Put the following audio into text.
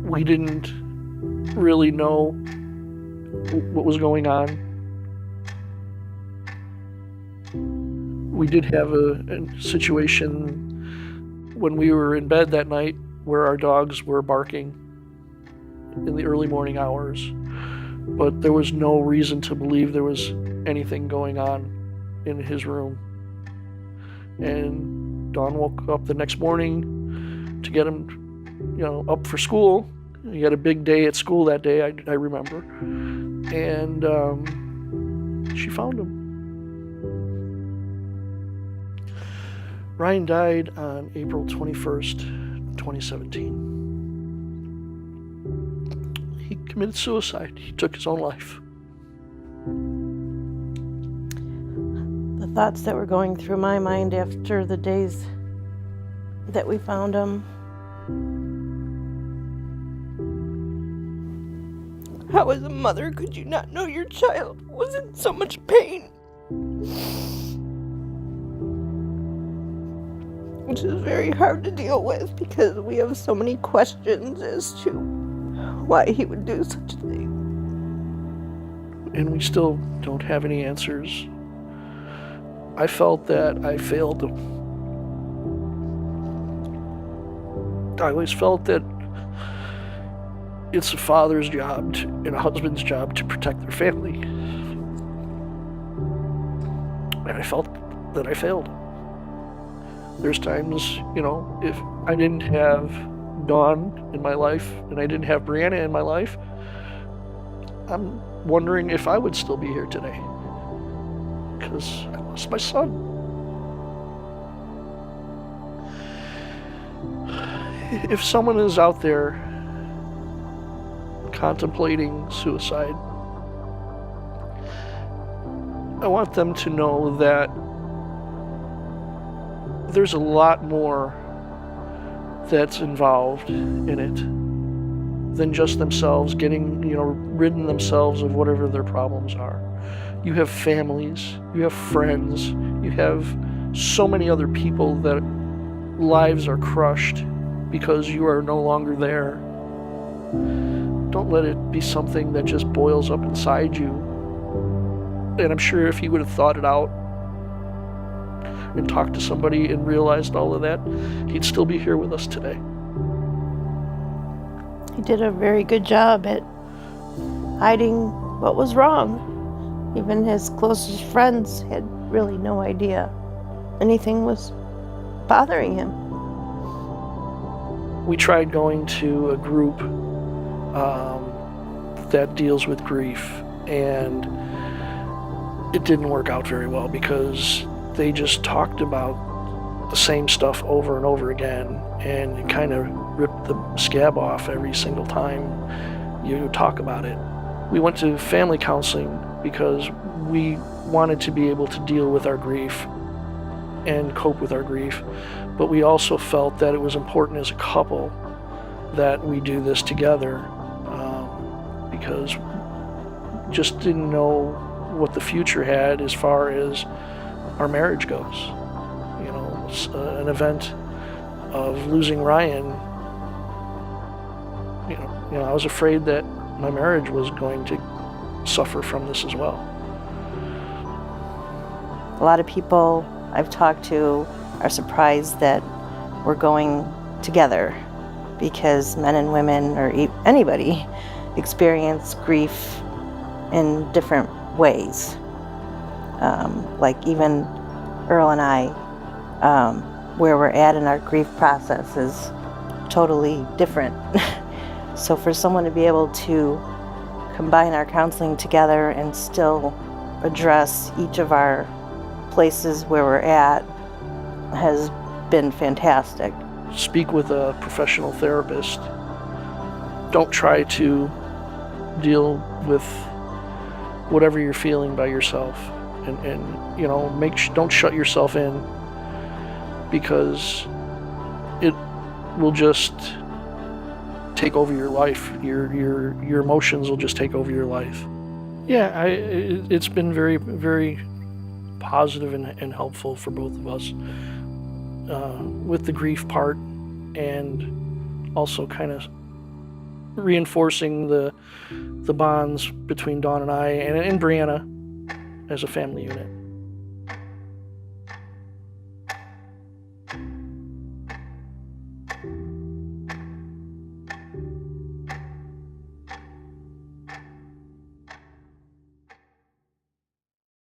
We didn't really know what was going on. We did have a situation when we were in bed that night where our dogs were barking in the early morning hours, but there was no reason to believe there was anything going on in his room. And Dawn woke up the next morning to get him, up for school. He had a big day at school that day, I remember. And she found him. Ryan died on April 21st, 2017. He committed suicide. He took his own life. The thoughts that were going through my mind after the days that we found him. How as a mother could you not know your child was in so much pain? Which is very hard to deal with because we have so many questions as to why he would do such a thing. And we still don't have any answers. I felt that I failed him. I always felt that it's a father's job and a husband's job to protect their family. And I felt that I failed. There's times, if I didn't have Dawn in my life and I didn't have Brianna in my life, I'm wondering if I would still be here today. Because I lost my son. If someone is out there contemplating suicide, I want them to know that there's a lot more that's involved in it than just themselves getting, ridden themselves of whatever their problems are. You have families, you have friends, you have so many other people that lives are crushed because you are no longer there. Don't let it be something that just boils up inside you. And I'm sure if he would have thought it out and talked to somebody and realized all of that, he'd still be here with us today. He did a very good job at hiding what was wrong. Even his closest friends had really no idea anything was bothering him. We tried going to a group that deals with grief, and it didn't work out very well because they just talked about the same stuff over and over again, and it kind of ripped the scab off every single time you talk about it. We went to family counseling because we wanted to be able to deal with our grief and cope with our grief, but we also felt that it was important as a couple that we do this together, because just didn't know what the future had as far as our marriage goes. An event of losing Ryan, I was afraid that my marriage was going to suffer from this as well. A lot of people I've talked to are surprised that we're going together because men and women, or anybody, experience grief in different ways. Like even Earl and I, where we're at in our grief process is totally different. So for someone to be able to combine our counseling together and still address each of our places where we're at has been fantastic. Speak with a professional therapist. Don't try to deal with whatever you're feeling by yourself, and don't shut yourself in, because it will just take over your life. Your emotions will just take over your life. Yeah, it's been very, very positive and helpful for both of us with the grief part, and also kind of reinforcing the bonds between Dawn and I and Brianna as a family unit.